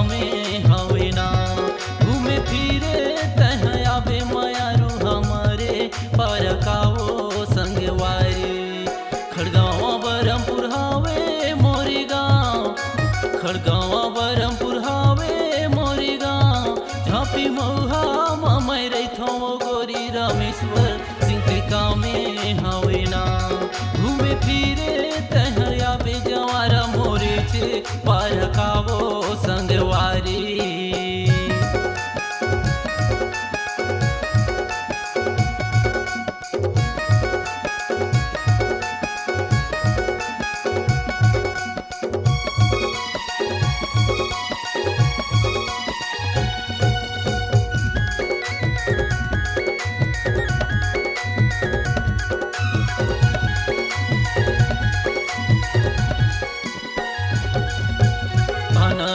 में हवे ना घूमे फिरे तह आवे मायारू हमारे परकावो संगवारी। खड़गांव बरमपुर हावे मोरी गाँव, खड़गांव बरमपुर हावे मोरी गाँव। झांपी मऊहा ममई रैथो गोरी रामेश्वर सिंह में हवे ना घूमे फिरे तह आवे जवारा मोरे छे परकावो संगवारी।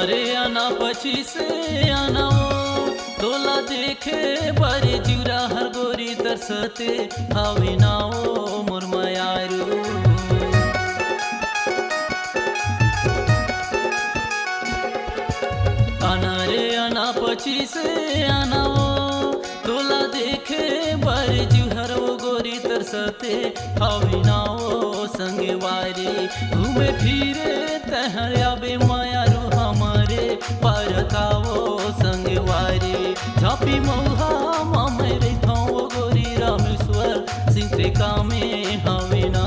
रे आना पची से आना वो तोला देखे बरे जुरा हर गोरी तरसते हावे ना वो मोर मायारू। आना रे आना पची से आना वो तोला देखे बरे जुहर वो गोरी तरसते हावे ना वो संगवारी। घूमे फिरे तह आवे मायारू हमारे परकावो संगवारी। झांपी मऊहा ममई रैथो गोरी रामेश्वर सिंह में हवे ना।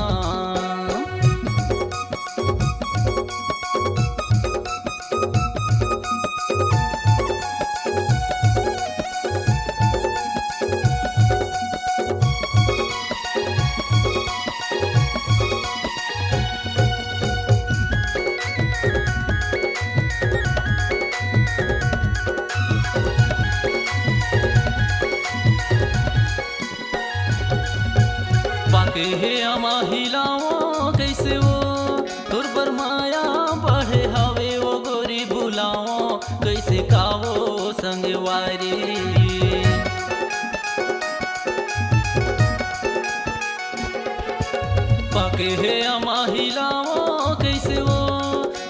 बाके हे अमा हिलाओ कैसे वो तुर पर माया बढ़े हवे वो गोरी बुलाओ कैसे कावो संगवारी। बाके हे अमा हिलाओ कैसे वो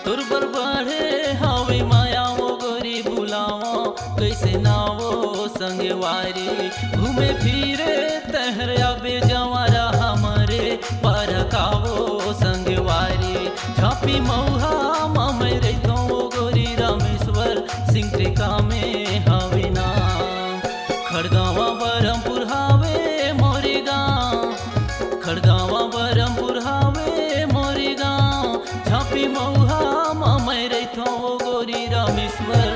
तुर पर बढ़े हवे माया वो गोरी बुलाओ कैसे नावो संगवारी। घूमे फिरे तहर आवे जवारा हमारे परकावो संगवारी। झांपी मऊहा ममई रैथो गोरी रामेश्वर सिंह में हवे ना। खड़गांव बरमपुर हावे मोरी गाँव, खड़गांव बरमपुर हावे मोरी गाँव। झांपी मऊहा ममई रैथो गोरी रामेश्वर